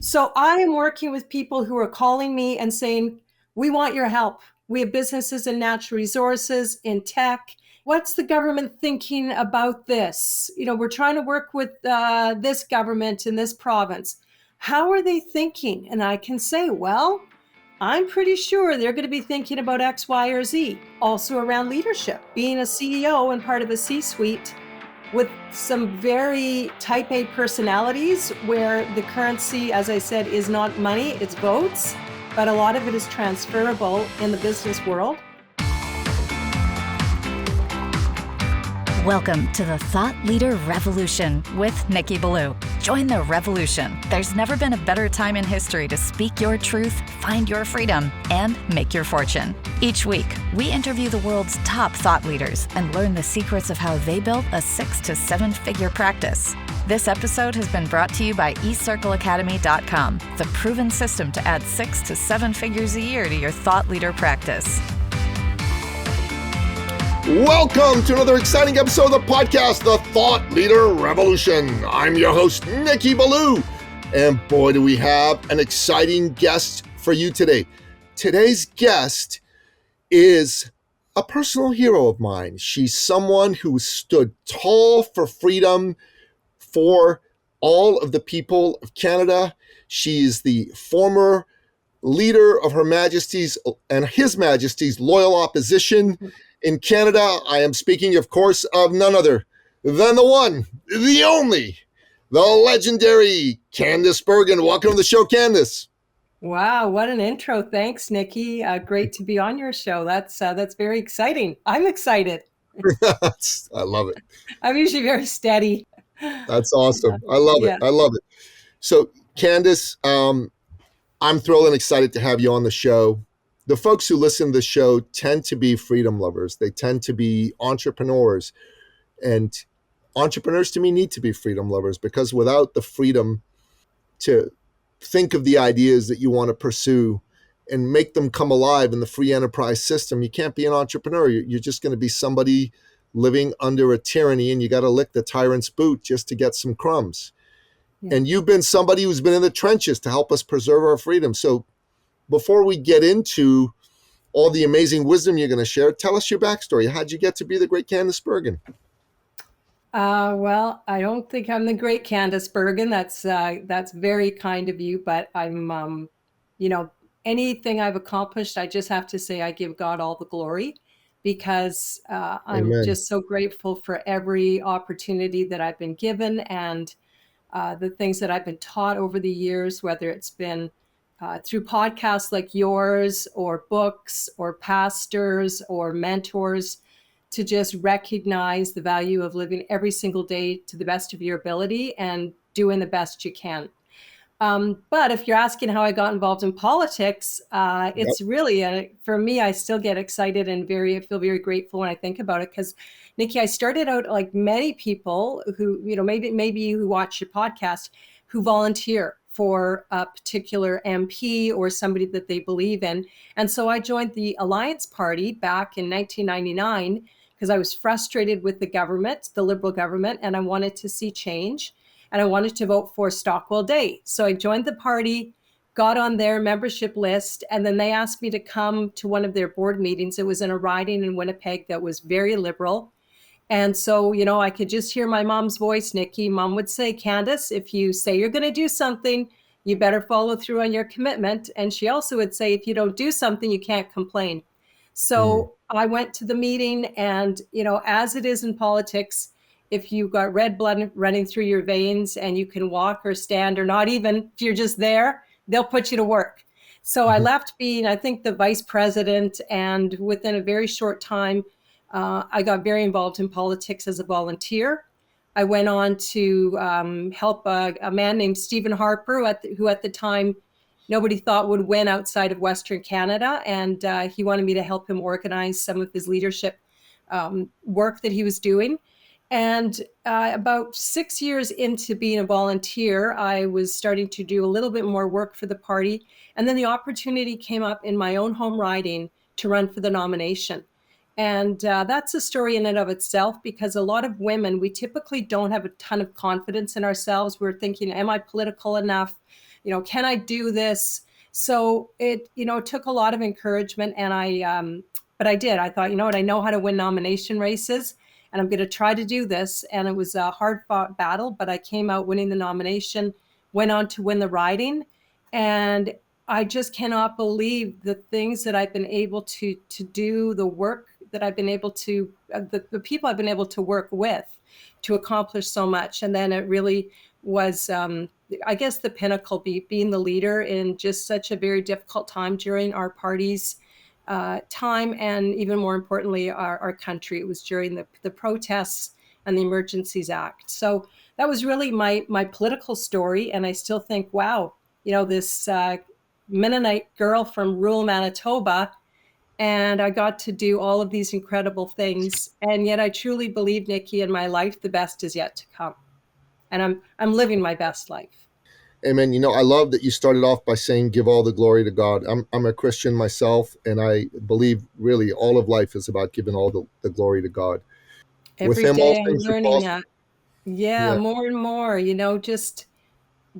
So I am working with people who are calling me and saying, we want your help. We have businesses in natural resources, in tech. What's the government thinking about this? We're trying to work with this government in this province. How are they thinking? And I can say, well, I'm pretty sure they're going to be thinking about X, Y, or Z. Also around leadership, being a CEO and part of a C-suite with some very type A personalities where the currency, as I said, is not money, it's votes, but a lot of it is transferable in the business world. Welcome to the Thought Leader Revolution with Nikki Ballou. Join the revolution. There's never been a better time in history to speak your truth, find your freedom, and make your fortune. Each week, we interview the world's top thought leaders and learn the secrets of how they built a 6 to 7 figure practice. This episode has been brought to you by eCircleAcademy.com, the proven system to add 6 to 7 figures a year to your thought leader practice. Welcome to another exciting episode of the podcast, The Thought Leader Revolution. I'm your host, Nikki Ballou, and boy, do we have an exciting guest for you today. Today's guest is a personal hero of mine. She's someone who stood tall for freedom for all of the people of Canada. She is the former leader of Her Majesty's and His Majesty's Loyal Opposition in Canada. I am speaking, of course, of none other than the one, the only, the legendary Candice Bergen. Welcome to the show, Candice. Wow, what an intro. Thanks, Nikki. Great to be on your show. That's very exciting. I'm excited. I love it. I'm usually very steady. That's awesome. I love it. I love it. So, Candice, I'm thrilled and excited to have you on the show. The folks who listen to the show tend to be freedom lovers. They tend to be entrepreneurs. And entrepreneurs to me need to be freedom lovers, because without the freedom to think of the ideas that you want to pursue and make them come alive in the free enterprise system, you can't be an entrepreneur. You're just going to be somebody living under a tyranny, and you got to lick the tyrant's boot just to get some crumbs. Yeah. And you've been somebody who's been in the trenches to help us preserve our freedom. So before we get into all the amazing wisdom you're going to share, tell us your backstory. How'd you get to be the great Candice Bergen? Well, I don't think I'm the great Candice Bergen. That's very kind of you, but I'm, anything I've accomplished, I just have to say I give God all the glory, because I'm Amen. Just so grateful for every opportunity that I've been given, and the things that I've been taught over the years, whether it's been through podcasts like yours, or books, or pastors, or mentors, to just recognize the value of living every single day to the best of your ability and doing the best you can. But if you're asking how I got involved in politics, it's really, for me, I still get excited and I feel very grateful when I think about it. Because, Nikki, I started out like many people who, maybe who watch your podcast, who volunteer for a particular MP or somebody that they believe in. And so I joined the Alliance Party back in 1999 because I was frustrated with the government, the Liberal government, and I wanted to see change. And I wanted to vote for Stockwell Day. So I joined the party, got on their membership list, and then they asked me to come to one of their board meetings. It was in a riding in Winnipeg that was very liberal. And so, I could just hear my mom's voice, Nikki. Mom would say, Candice, if you say you're going to do something, you better follow through on your commitment. And she also would say, if you don't do something, you can't complain. So I went to the meeting, and, as it is in politics, if you've got red blood running through your veins and you can walk or stand, or not even, if you're just there, they'll put you to work. So I left being, I think, the vice president, and within a very short time, I got very involved in politics as a volunteer. I went on to help a man named Stephen Harper, who at the time nobody thought would win outside of Western Canada. And he wanted me to help him organize some of his leadership work that he was doing. And about 6 years into being a volunteer, I was starting to do a little bit more work for the party. And then the opportunity came up in my own home riding to run for the nomination. And that's a story in and of itself, because a lot of women, we typically don't have a ton of confidence in ourselves. We're thinking, am I political enough? can I do this? So it took a lot of encouragement, and but I did. I thought, what, I know how to win nomination races, and I'm going to try to do this. And it was a hard fought battle, but I came out winning the nomination, went on to win the riding. And I just cannot believe the things that I've been able to do, the work that I've been able to, the people I've been able to work with to accomplish so much. And then it really was, I guess, the pinnacle, being the leader in just such a very difficult time during our party's time, and even more importantly, our country. It was during the protests and the Emergencies Act. So that was really my political story. And I still think, wow, this Mennonite girl from rural Manitoba, and I got to do all of these incredible things. And yet I truly believe, Nikki, in my life, the best is yet to come. And I'm living my best life. Amen. I love that you started off by saying, give all the glory to God. I'm a Christian myself, and I believe really all of life is about giving all the glory to God. With Every him, all day I'm things are learning possible. that. Yeah, Yeah. more and more, just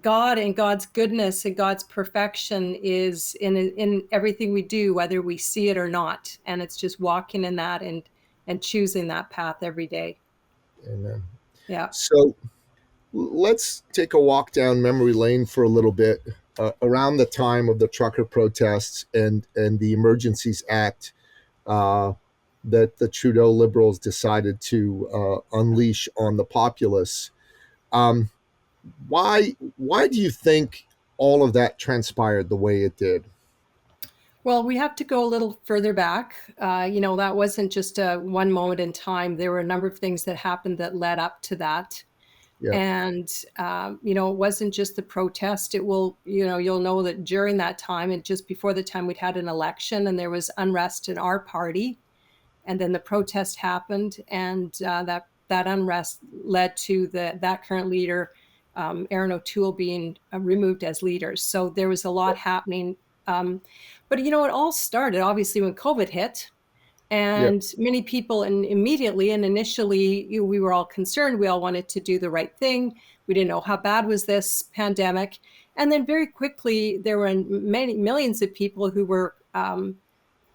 God and God's goodness and God's perfection is in everything we do, whether we see it or not. And it's just walking in that and choosing that path every day. Amen. Yeah. So let's take a walk down memory lane for a little bit. Around the time of the trucker protests and the Emergencies Act that the Trudeau Liberals decided to unleash on the populace. Why do you think all of that transpired the way it did? Well, we have to go a little further back. That wasn't just a one moment in time. There were a number of things that happened that led up to that. Yeah. And, it wasn't just the protest. You'll know that during that time and just before the time, we'd had an election and there was unrest in our party. And then the protest happened, and that unrest led to that current leader, Aaron O'Toole, being removed as leader. So there was a lot happening. But it all started obviously when COVID hit, Yeah. and many people immediately and initially, we were all concerned. We all wanted to do the right thing. We didn't know how bad was this pandemic. And then very quickly, there were many millions of people who were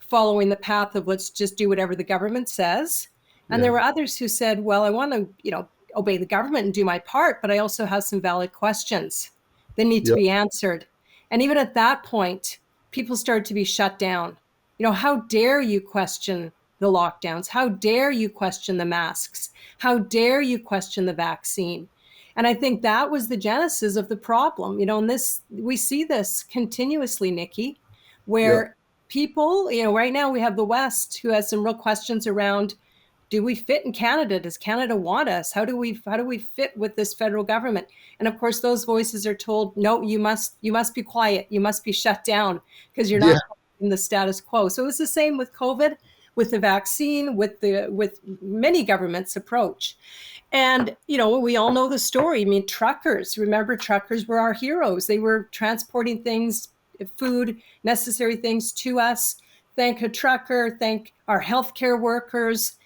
following the path of let's just do whatever the government says. And Yeah. there were others who said, well, I want to, obey the government and do my part, but I also have some valid questions that need to Yeah. be answered. And even at that point, people started to be shut down. How dare you question the lockdowns? How dare you question the masks? How dare you question the vaccine? And I think that was the genesis of the problem. And we see this continuously, Nikki, Yeah. where people, right now we have the West who has some real questions around, do we fit in Canada? Does Canada want us? How do we fit with this federal government? And of course, those voices are told, no, you must be quiet. You must be shut down because you're Yeah. not in the status quo. So it's the same with COVID, with the vaccine, with many governments' approach. And, we all know the story. I mean, truckers were our heroes. They were transporting things, food, necessary things to us. Thank a trucker, thank our healthcare workers.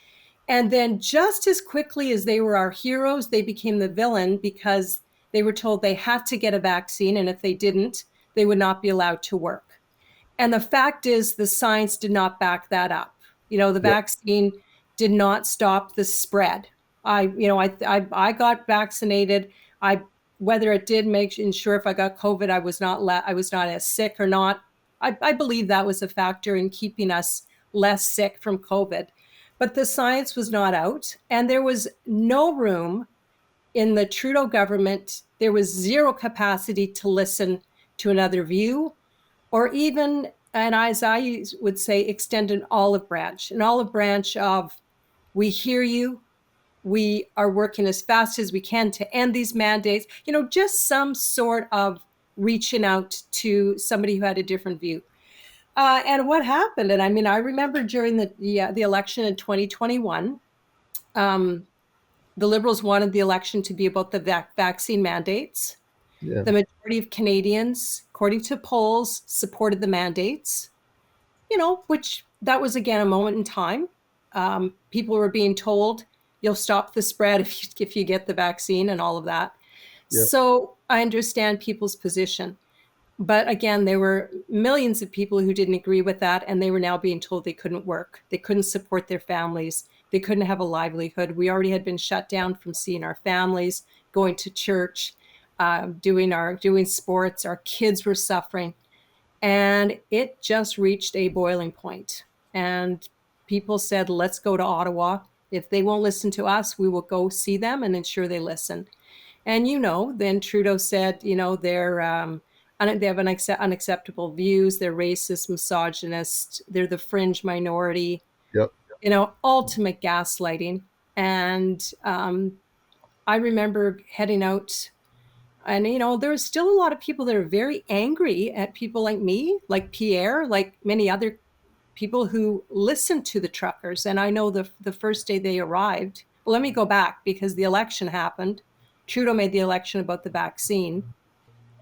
And then just as quickly as they were our heroes, they became the villain because they were told they had to get a vaccine. And if they didn't, they would not be allowed to work. And the fact is, the science did not back that up. The Yeah. vaccine did not stop the spread. I got vaccinated. Whether it did ensure if I got COVID, I was not as sick or not. I believe that was a factor in keeping us less sick from COVID. But the science was not out, and there was no room in the Trudeau government. There was zero capacity to listen to another view, or even, and as I would say, extend an olive branch of, we hear you, we are working as fast as we can to end these mandates, just some sort of reaching out to somebody who had a different view. And what happened, and I mean, I remember during the election in 2021, the Liberals wanted the election to be about the vaccine mandates. Yeah. The majority of Canadians, according to polls, supported the mandates, which that was, again, a moment in time. People were being told, you'll stop the spread if you get the vaccine and all of that. Yeah. So I understand people's position. But again, there were millions of people who didn't agree with that, and they were now being told they couldn't work. They couldn't support their families. They couldn't have a livelihood. We already had been shut down from seeing our families, going to church, doing sports. Our kids were suffering. And it just reached a boiling point. And people said, let's go to Ottawa. If they won't listen to us, we will go see them and ensure they listen. And, then Trudeau said, they have unacceptable views. They're racist, misogynist. They're the fringe minority, Yep. Ultimate gaslighting. And I remember heading out, and, there was still a lot of people that are very angry at people like me, like Pierre, like many other people who listened to the truckers. And I know the first day they arrived, well, let me go back, because the election happened. Trudeau made the election about the vaccine.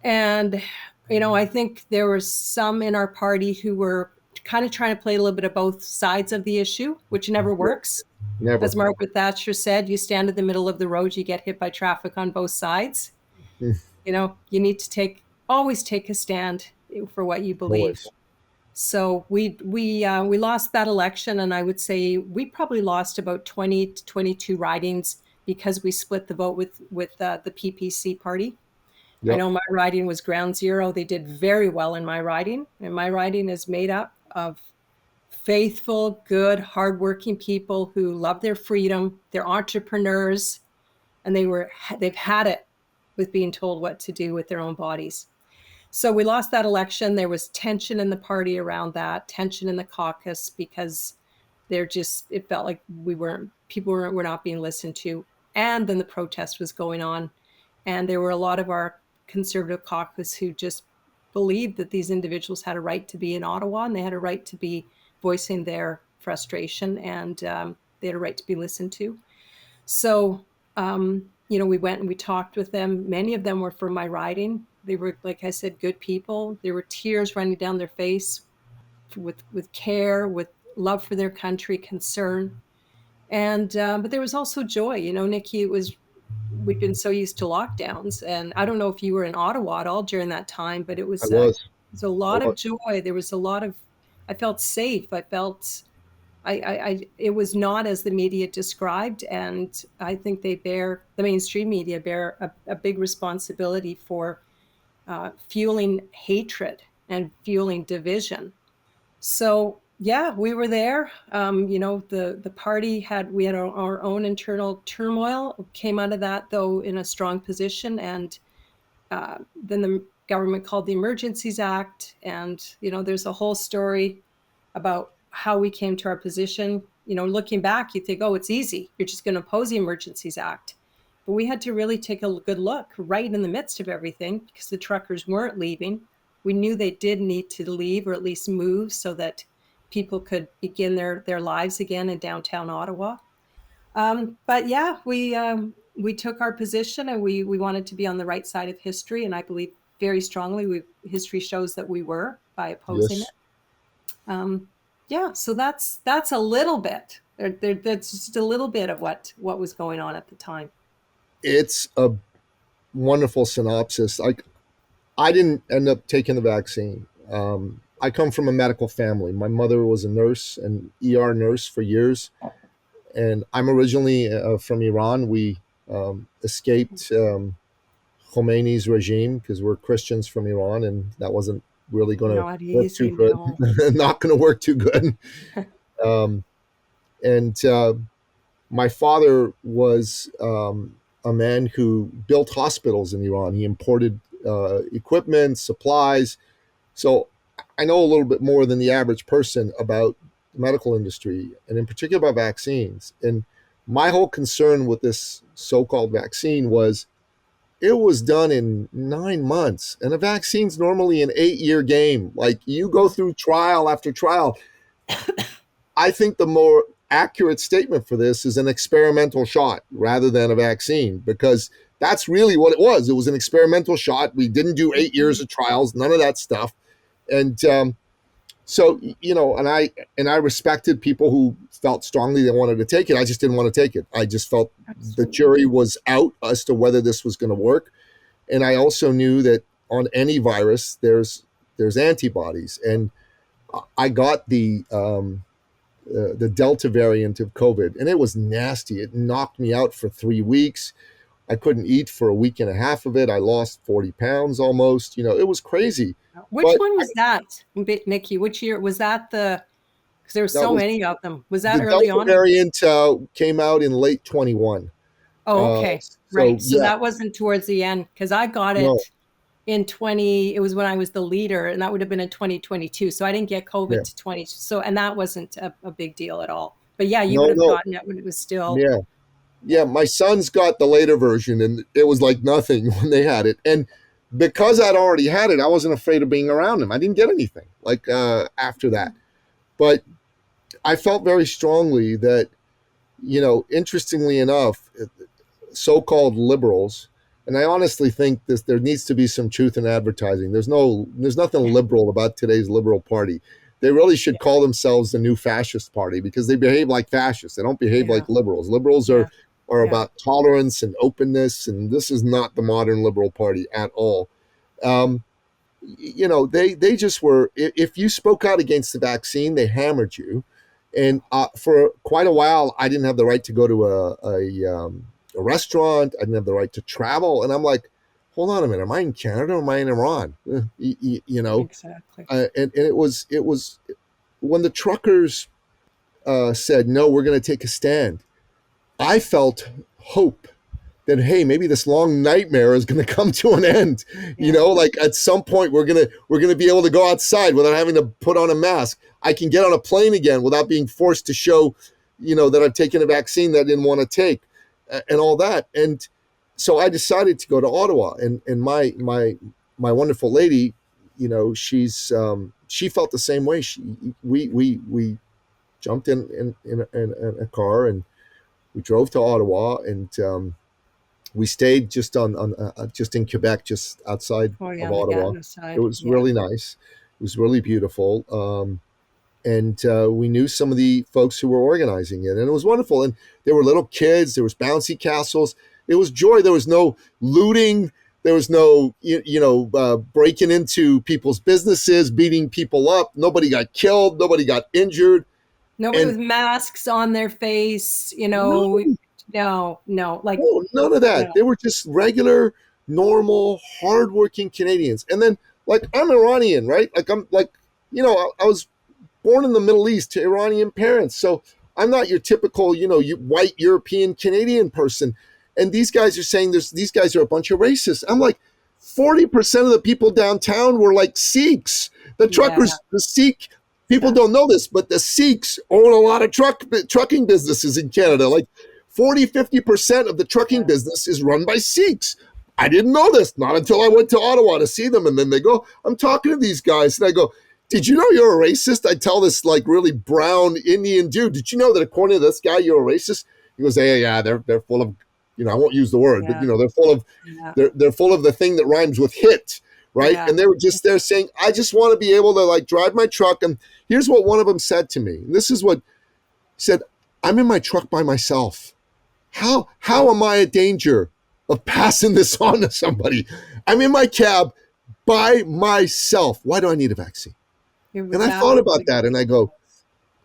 And, I think there were some in our party who were kind of trying to play a little bit of both sides of the issue, which never works. Never. As Margaret Thatcher said, you stand in the middle of the road, you get hit by traffic on both sides. You need to always take a stand for what you believe. Always. So we lost that election, and I would say we probably lost about 20 to 22 ridings because we split the vote with the PPC party. Yep. I know my riding was ground zero. They did very well in my riding, and my riding is made up of faithful, good, hardworking people who love their freedom. They're entrepreneurs, and they've had it with being told what to do with their own bodies. So we lost that election. There was tension in the party around that, tension in the caucus, because it felt like people were not being listened to. And then the protest was going on. And there were a lot of our Conservative caucus who just believed that these individuals had a right to be in Ottawa, and they had a right to be voicing their frustration, and they had a right to be listened to. So, we went and we talked with them. Many of them were from my riding. They were, like I said, good people. There were tears running down their face with care, with love for their country, concern. And but there was also joy. Nikki, we'd been so used to lockdowns, and I don't know if you were in Ottawa at all during that time, but it was a lot of joy. There was a lot of, I felt safe. I felt, it was not as the media described, and I think the mainstream media bear a big responsibility for fueling hatred and fueling division. So yeah, we were there. The party we had our own internal turmoil, came out of that though in a strong position. And then the government called the Emergencies Act. And, there's a whole story about how we came to our position. Looking back, you think, oh, it's easy. You're just going to oppose the Emergencies Act. But we had to really take a good look right in the midst of everything, because the truckers weren't leaving. We knew they did need to leave, or at least move, so that people could begin their lives again in downtown Ottawa. But yeah, we took our position, and we wanted to be on the right side of history. And I believe very strongly history shows that we were, by opposing it. Yeah, so that's a little bit. That's just a little bit of what was going on at the time. It's a wonderful synopsis. I didn't end up taking the vaccine. I come from a medical family. My mother was a nurse, an ER nurse for years. And I'm originally from Iran. We escaped Khomeini's regime because we're Christians from Iran, and that wasn't really going to work too good. Not going to work too good. My father was a man who built hospitals in Iran. He imported equipment, supplies. So I know a little bit more than the average person about the medical industry, and in particular about vaccines. And my whole concern with this so-called vaccine was it was done in 9 months, and a vaccine's normally an 8-year game. Like, you go through trial after trial. I think the more accurate statement for this is an experimental shot rather than a vaccine, because that's really what it was. It was an experimental shot. We didn't do 8 years of trials, none of that stuff. And so, and I respected people who felt strongly they wanted to take it. I just didn't want to take it. I just felt the jury was out as to whether this was going to work. And I also knew that on any virus, there's antibodies, and I got the Delta variant of COVID, and it was nasty. It knocked me out for 3 weeks. I couldn't eat for a week and a half of it. I lost 40 pounds almost. It was crazy. Which one was that, Nikki? Which year was that? Because there were so many of them. Was that early on? The Delta variant came out in late 21. Oh, okay. Right. So that wasn't towards the end, because I got it in it was when I was the leader, and that would have been in 2022. So I didn't get COVID to 20. So, and that wasn't a big deal at all. But yeah, you would have gotten it when it was still. Yeah. Yeah. My sons got the later version, and it was like nothing when they had it. And because I'd already had it, I wasn't afraid of being around them. I didn't get anything after that. But I felt very strongly that, interestingly enough, so-called liberals, and I honestly think there needs to be some truth in advertising. There's nothing liberal about today's liberal party. They really should call themselves the new fascist party, because they behave like fascists. They don't behave like liberals. Liberals are about tolerance and openness, and this is not the modern liberal party at all. They just were, if you spoke out against the vaccine, they hammered you. And for quite a while, I didn't have the right to go to a restaurant. I didn't have the right to travel. And I'm like, hold on a minute, am I in Canada or am I in Iran? Exactly. And it was when the truckers said, no, we're going to take a stand, I felt hope that, hey, maybe this long nightmare is going to come to an end. Like at some point we're going to be able to go outside without having to put on a mask. I can get on a plane again without being forced to show, that I've taken a vaccine that I didn't want to take, and all that. And so I decided to go to Ottawa, and my wonderful lady, she felt the same way. We jumped in a car, and we drove to Ottawa, and we stayed just just in Quebec, just outside of Ottawa. It was really nice. It was really beautiful. And we knew some of the folks who were organizing it, and it was wonderful. And there were little kids, there was bouncy castles. It was joy. There was no looting. There was no, breaking into people's businesses, beating people up. Nobody got killed. Nobody got injured. Nobody with masks on their face, No, like none of that. They were just regular, normal, hardworking Canadians. And then, like, I'm Iranian, right? Like, I was born in the Middle East to Iranian parents, so I'm not your typical, white European Canadian person. And these guys are saying these guys are a bunch of racists. I'm like, 40% of the people downtown were like Sikhs. The truckers, the Sikh people don't know this, but the Sikhs own a lot of trucking businesses in Canada. Like 40-50% of the trucking business is run by Sikhs. I didn't know this, not until I went to Ottawa to see them. And then they go, I'm talking to these guys, and I go, did you know you're a racist? I tell this like really brown Indian dude, did you know that according to this guy, you're a racist? He goes, yeah, they're full of, I won't use the word, but they're full of, they're full of the thing that rhymes with hit, right? Yeah. And they were just there saying, I just want to be able to like drive my truck. And here's what one of them said to me. And this is what he said: I'm in my truck by myself. How am I a danger of passing this on to somebody? I'm in my cab by myself. Why do I need a vaccine? And I thought about that, and I go,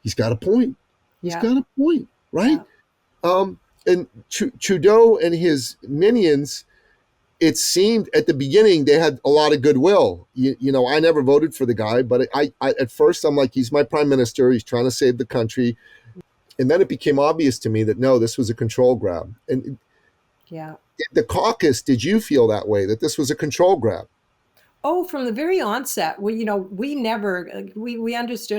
he's got a point. He's got a point, right? Yeah. And Trudeau and his minions, it seemed at the beginning they had a lot of goodwill. I never voted for the guy, but I at first I'm like, he's my prime minister. He's trying to save the country. And then it became obvious to me that no, this was a control grab. And the caucus, did you feel that way, that this was a control grab? Oh, from the very onset, we understood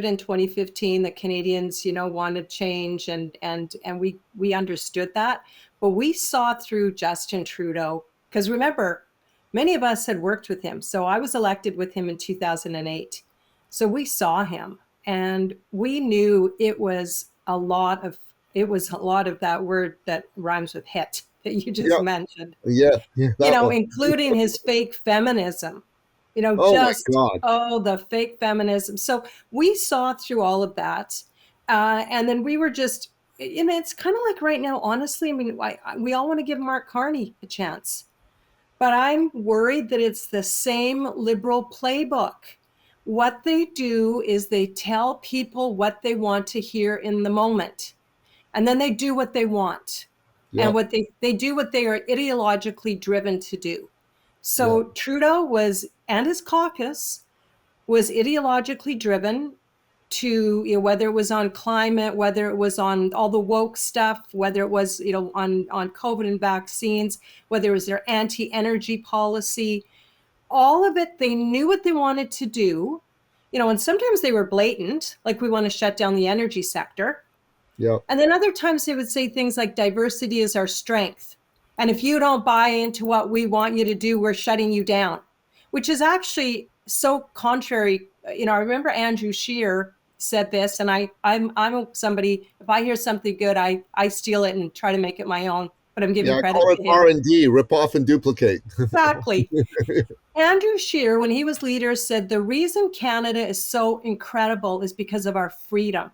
in 2015 that Canadians, wanted change, and we understood that. But we saw through Justin Trudeau, because remember, many of us had worked with him. So I was elected with him in 2008. So we saw him, and we knew it was a lot of that word that rhymes with hit that you just mentioned. Yeah. Including his fake feminism. The fake feminism. So we saw through all of that. And then we were just, it's kind of like right now, honestly, I mean, we all want to give Mark Carney a chance. But I'm worried that it's the same liberal playbook. What they do is they tell people what they want to hear in the moment, and then they do what they want. And Yep. what they do what they are ideologically driven to do. Yep. So Trudeau and his caucus was ideologically driven to, whether it was on climate, whether it was on all the woke stuff, whether it was, on COVID and vaccines, whether it was their anti-energy policy, all of it, they knew what they wanted to do, and sometimes they were blatant, like we want to shut down the energy sector. Yep. And then other times they would say things like diversity is our strength. And if you don't buy into what we want you to do, we're shutting you down, which is actually so contrary. I remember Andrew Scheer said this, and I'm somebody, if I hear something good, I steal it and try to make it my own, but I'm giving I credit call it to him. R&D, rip off and duplicate. Exactly. Andrew Scheer, when he was leader, said the reason Canada is so incredible is because of our freedom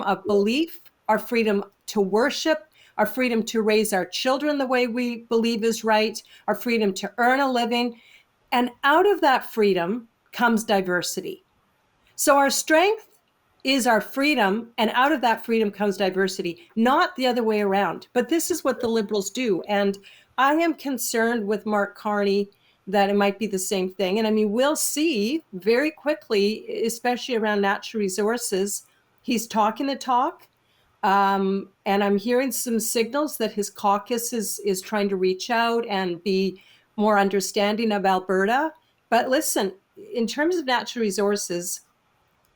of belief, our freedom to worship, our freedom to raise our children the way we believe is right, our freedom to earn a living. And out of that freedom comes diversity. So our strength is our freedom, and out of that freedom comes diversity, not the other way around. But this is what the Liberals do. And I am concerned with Mark Carney that it might be the same thing. And I mean, we'll see very quickly, especially around natural resources. He's talking the talk. And I'm hearing some signals that his caucus is trying to reach out and be more understanding of Alberta. But listen, in terms of natural resources,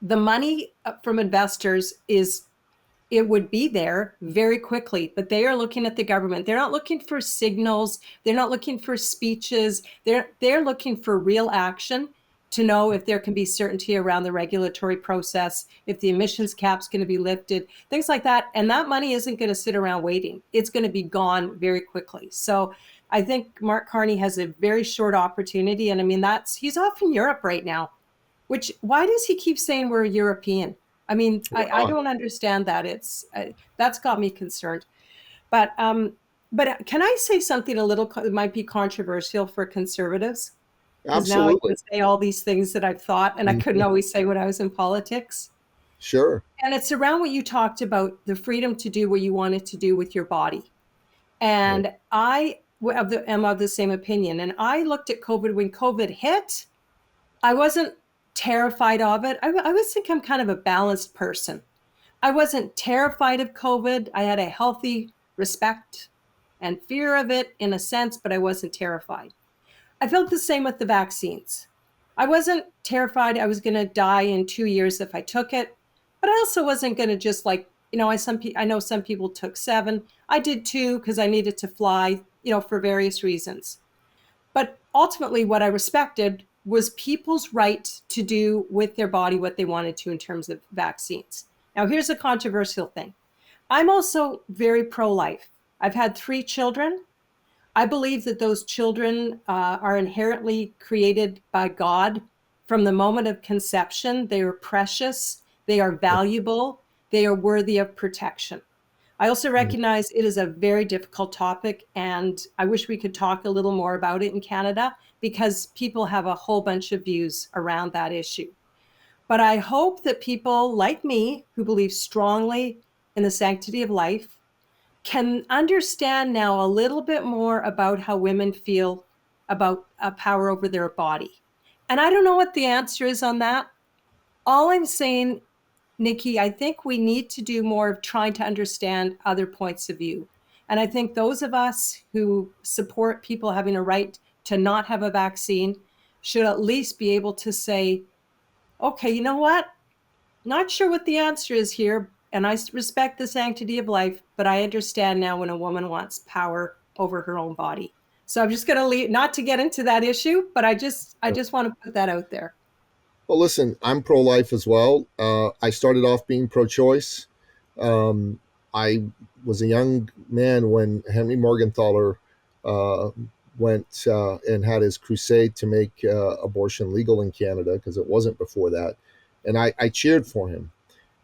the money from investors it would be there very quickly, but they are looking at the government. They're not looking for signals. They're not looking for speeches. They're looking for real action to know if there can be certainty around the regulatory process, if the emissions cap's going to be lifted, things like that. And that money isn't going to sit around waiting. It's going to be gone very quickly. So I think Mark Carney has a very short opportunity. And I mean, he's off in Europe right now. Why does he keep saying we're European? I mean, I don't understand that. That's got me concerned. But can I say something that might be controversial for conservatives? Because now I Absolutely. can say all these things that I've thought, and I couldn't always say when I was in politics. Sure. And it's around what you talked about, the freedom to do what you wanted to do with your body. And I am of the same opinion. And I looked at COVID when COVID hit. I wasn't terrified of it. I always think I'm kind of a balanced person. I wasn't terrified of COVID. I had a healthy respect and fear of it in a sense, but I wasn't terrified. I felt the same with the vaccines. I wasn't terrified I was going to die in 2 years if I took it, but I also wasn't going to just I know some people took 7. I did 2 because I needed to fly, for various reasons. But ultimately, what I respected was people's right to do with their body what they wanted to in terms of vaccines. Now, here's a controversial thing. I'm also very pro-life. I've had 3 children. I believe that those children are inherently created by God from the moment of conception. They are precious. They are valuable. They are worthy of protection. I also recognize it is a very difficult topic, and I wish we could talk a little more about it in Canada because people have a whole bunch of views around that issue. But I hope that people like me who believe strongly in the sanctity of life can understand now a little bit more about how women feel about power over their body. And I don't know what the answer is on that. All I'm saying, Nikki, I think we need to do more of trying to understand other points of view. And I think those of us who support people having a right to not have a vaccine should at least be able to say, okay, you know what? Not sure what the answer is here. And I respect the sanctity of life, but I understand now when a woman wants power over her own body. So I'm just going to leave, not to get into that issue, but I just want to put that out there. Well, listen, I'm pro-life as well. I started off being pro-choice. I was a young man when Henry Morgenthaler went and had his crusade to make abortion legal in Canada, because it wasn't before that. And I cheered for him.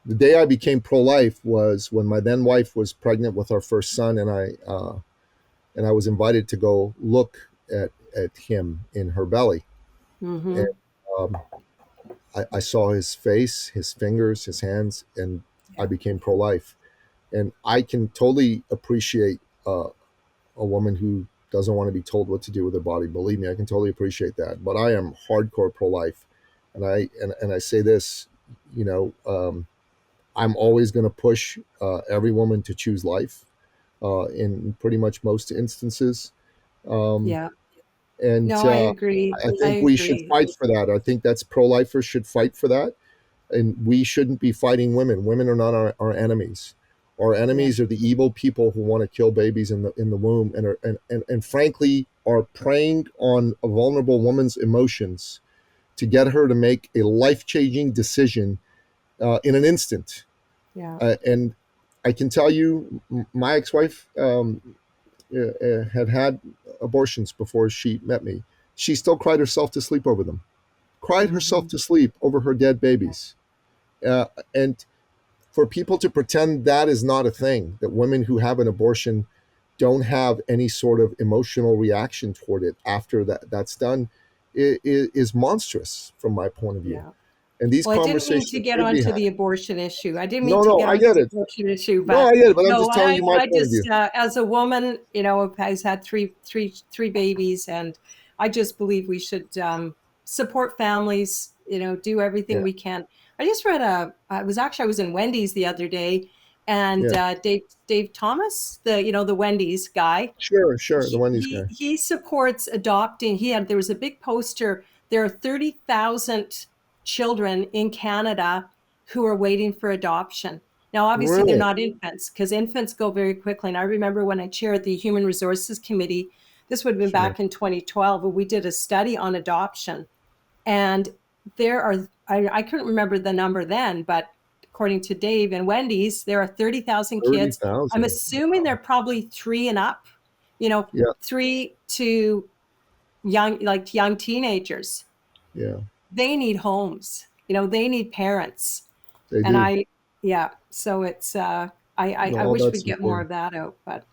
The day I became pro-life was when my then wife was pregnant with our first son, and I was invited to go look at him in her belly. Mm-hmm. And I saw his face, his fingers, his hands, and I became pro-life. And I can totally appreciate a woman who doesn't want to be told what to do with her body. Believe me, I can totally appreciate that. But I am hardcore pro-life, and I say this, I'm always going to push every woman to choose life in pretty much most instances. Yeah. And No, I agree. I I think we should agree. fight for that. I think that's pro-lifers should fight for that. And we shouldn't be fighting women. Women are not our enemies. Our enemies are the evil people who want to kill babies in the womb and frankly are preying on a vulnerable woman's emotions to get her to make a life-changing decision in an instant. Yeah. And I can tell you, my ex-wife had abortions before she met me. She still cried herself to sleep over them. Cried herself to sleep over her dead babies. And for people to pretend that is not a thing, that women who have an abortion don't have any sort of emotional reaction toward it after that's done, is monstrous from my point of view. Yeah. And these Well, I didn't conversations mean to get should be onto had. the abortion issue. I didn't mean No, to no, get I onto get the it. abortion issue, No, I get it, but I'm no, just telling you my I point of just, view. as a woman, who's had three babies, and I just believe we should support families. Do everything Yeah, we can. I just read I was in Wendy's the other day, and yeah, Dave Thomas, the Wendy's guy, sure, the Wendy's he guy. he supports adopting. There was a big poster. There are 30,000 children in Canada who are waiting for adoption. Now, obviously, they're Really? not infants because infants go very quickly. And I remember when I chaired the Human Resources Committee, this would have been Sure. back in 2012, and we did a study on adoption. And there are, I couldn't remember the number then, but according to Dave and Wendy's, there are 30,000 kids. I'm 30,000. assuming they're probably 3 and up, Yeah, 3 to young teenagers. yeah, They need homes, they need parents. they do. And so it's, I No, wish that's we'd get more important. of that out, but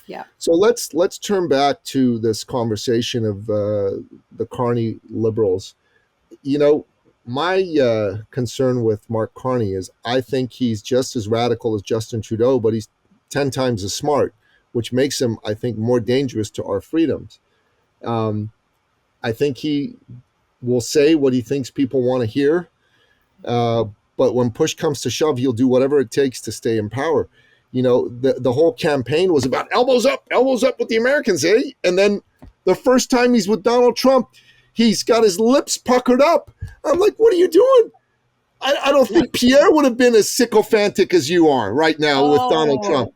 yeah. So let's turn back to this conversation of the Carney liberals. My concern with Mark Carney is I think he's just as radical as Justin Trudeau, but he's 10 times as smart, which makes him, I think, more dangerous to our freedoms. I think he will say what he thinks people want to hear, but when push comes to shove, he'll do whatever it takes to stay in power. The whole campaign was about elbows up with the Americans, eh? And then the first time he's with Donald Trump, he's got his lips puckered up. I'm like, what are you doing? I don't think Pierre would have been as sycophantic as you are right now with Donald Trump.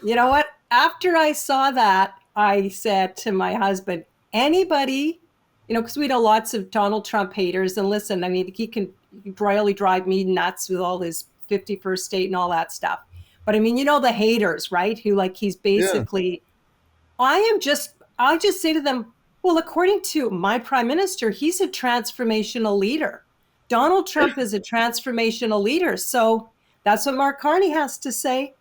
You know what? After I saw that, I said to my husband, anybody, because we know lots of Donald Trump haters. And listen, I mean, he can royally drive me nuts with all his 51st state and all that stuff. But I mean, the haters, right? Who he's basically, I just say to them, well, according to my prime minister, he's a transformational leader. Donald Trump is a transformational leader. So that's what Mark Carney has to say.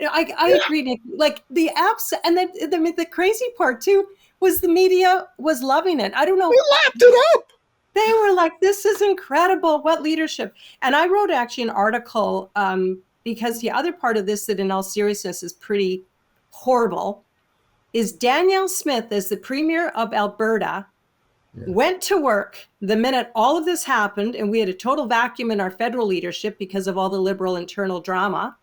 I agree, Nick. Like the apps, and the crazy part too was the media was loving it. I don't know. They lapped it up. They were like, this is incredible. What leadership. And I wrote actually an article because the other part of this that in all seriousness is pretty horrible is Danielle Smith, as the premier of Alberta, went to work the minute all of this happened, and we had a total vacuum in our federal leadership because of all the liberal internal drama.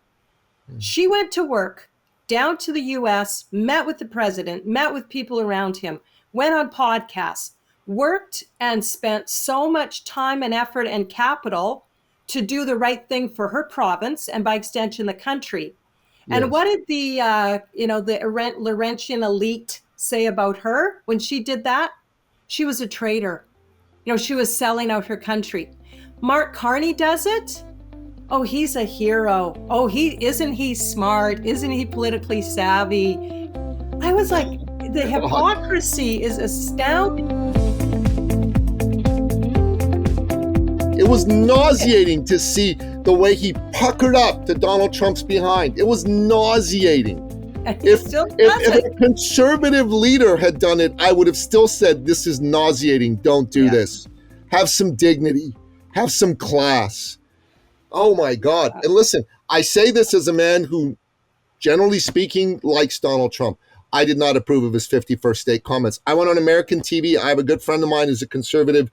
She went to work down to the US, met with the president, met with people around him, went on podcasts, worked and spent so much time and effort and capital to do the right thing for her province and by extension, the country. And what did the Laurentian elite say about her when she did that? She was a traitor. She was selling out her country. Mark Carney does it. Oh, he's a hero. Oh, isn't he smart? Isn't he politically savvy? I was like, the hypocrisy is astounding. It was nauseating to see the way he puckered up to Donald Trump's behind. It was nauseating. And he still does if it. a conservative leader had done it, I would have still said, this is nauseating. Don't do this. Have some dignity. Have some class. Oh my God. And listen, I say this as a man who, generally speaking, likes Donald Trump. I did not approve of his 51st state comments. I went on American TV. I have a good friend of mine who's a conservative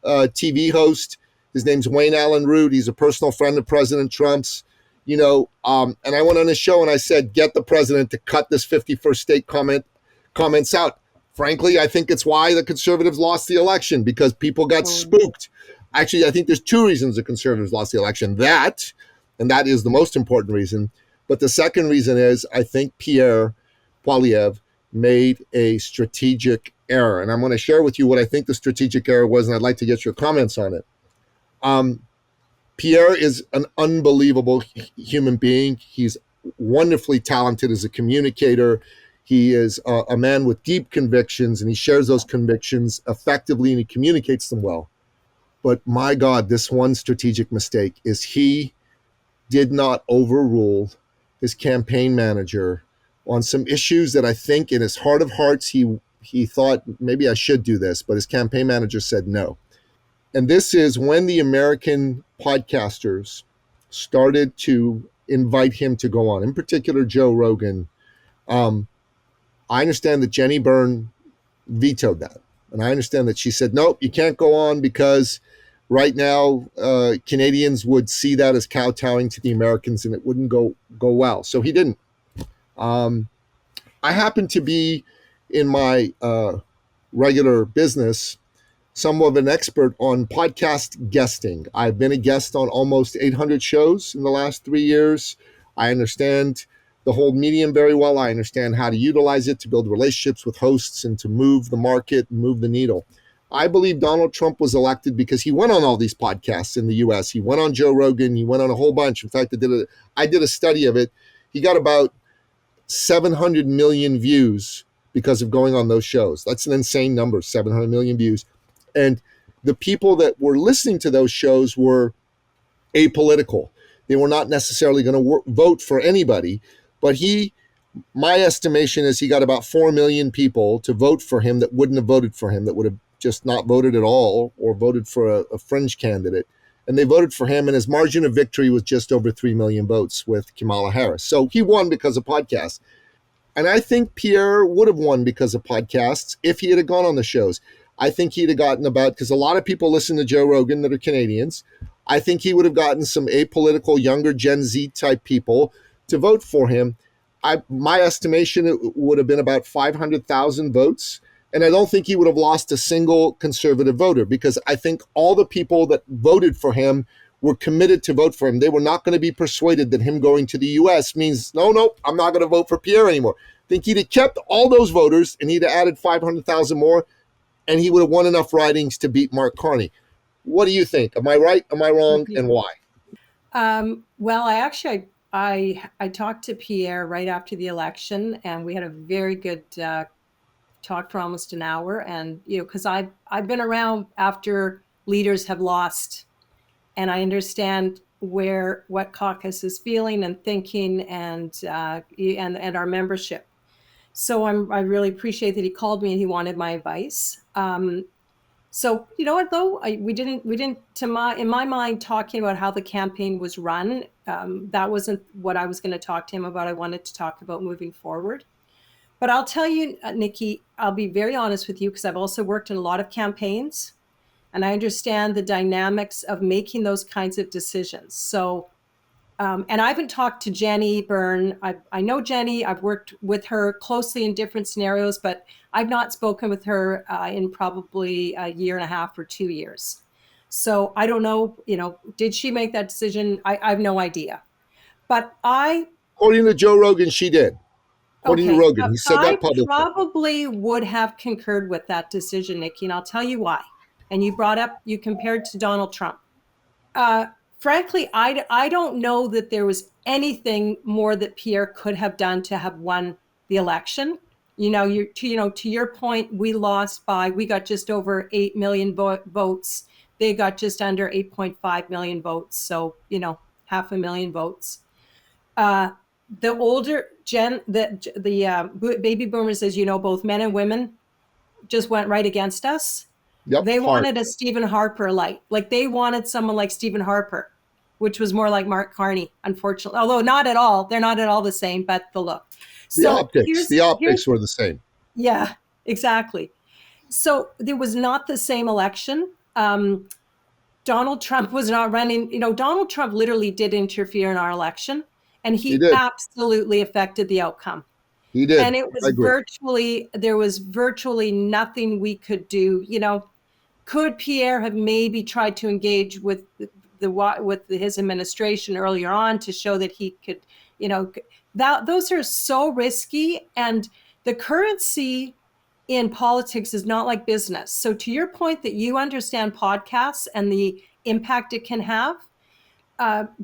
TV host. His name's Wayne Allen Root. He's a personal friend of President Trump's, and I went on his show and I said, get the president to cut this 51st state comments out. Frankly, I think it's why the conservatives lost the election, because people got spooked. Actually, I think there's two reasons the conservatives lost the election. And that is the most important reason. But the second reason is, I think Pierre Poilievre made a strategic error. And I'm going to share with you what I think the strategic error was, and I'd like to get your comments on it. Pierre is an unbelievable human being. He's wonderfully talented as a communicator. He is a man with deep convictions, and he shares those convictions effectively, and he communicates them well. But my God, this one strategic mistake is he did not overrule his campaign manager on some issues that I think in his heart of hearts, he thought, maybe I should do this, but his campaign manager said no. And this is when the American podcasters started to invite him to go on, in particular, Joe Rogan. I understand that Jenny Byrne vetoed that. And I understand that she said, nope, you can't go on because right now Canadians would see that as kowtowing to the Americans and it wouldn't go well. So he didn't. I happen to be in my regular business somewhat of an expert on podcast guesting. I've been a guest on almost 800 shows in the last 3 years. I understand the whole medium very well. I understand how to utilize it to build relationships with hosts and to move the market and move the needle. I believe Donald Trump was elected because he went on all these podcasts in the US. He went on Joe Rogan. He went on a whole bunch. In fact, I did a study of it. He got about 700 million views because of going on those shows. That's an insane number, 700 million views. And the people that were listening to those shows were apolitical. They were not necessarily going to vote for anybody, but my estimation is he got about 4 million people to vote for him that wouldn't have voted for him, that would have just not voted at all or voted for a fringe candidate. And they voted for him, and his margin of victory was just over 3 million votes with Kamala Harris. So he won because of podcasts. And I think Pierre would have won because of podcasts if he had gone on the shows. I think he'd have gotten because a lot of people listen to Joe Rogan that are Canadians. I think he would have gotten some apolitical, younger Gen Z type people to vote for him. My estimation, it would have been about 500,000 votes. And I don't think he would have lost a single conservative voter, because I think all the people that voted for him were committed to vote for him. They were not going to be persuaded that him going to the US means, no, I'm not going to vote for Pierre anymore. I think he'd have kept all those voters and he'd have added 500,000 more, and he would have won enough ridings to beat Mark Carney. What do you think? Am I right? Am I wrong? And why? Well, I talked to Pierre right after the election, and we had a very good talk for almost an hour. And because I've been around after leaders have lost, and I understand what caucus is feeling and thinking, and our membership. So I really appreciate that he called me and he wanted my advice. So you know what though, we didn't in my mind, talking about how the campaign was run. That wasn't what I was going to talk to him about. I wanted to talk about moving forward. But I'll tell you, Nikki, I'll be very honest with you, because I've also worked in a lot of campaigns, and I understand the dynamics of making those kinds of decisions. So. And I haven't talked to Jenny Byrne. I know Jenny. I've worked with her closely in different scenarios, but I've not spoken with her in probably a year and a half or 2 years. So I don't know, did she make that decision? I have no idea. But according to Joe Rogan, she did. According to Rogan, he said that publicly. I probably would have concurred with that decision, Nikki, and I'll tell you why. And you compared to Donald Trump. Frankly, I don't know that there was anything more that Pierre could have done to have won the election. To your point, we got just over 8 million votes. They got just under 8.5 million votes. So, 500,000 votes. The baby boomers, as you know, both men and women, just went right against us. Yep. They wanted a Stephen Harper light. Like they wanted someone like Stephen Harper, which was more like Mark Carney, unfortunately. Although not at all. They're not at all the same, but the look. The optics were the same. Yeah, exactly. So there was not the same election. Donald Trump was not running. Donald Trump literally did interfere in our election, and he absolutely affected the outcome. He did. And it was there was virtually nothing we could do. Could Pierre have maybe tried to engage with his administration earlier on to show that he could, those are so risky, and the currency in politics is not like business. So to your point that you understand podcasts and the impact it can have,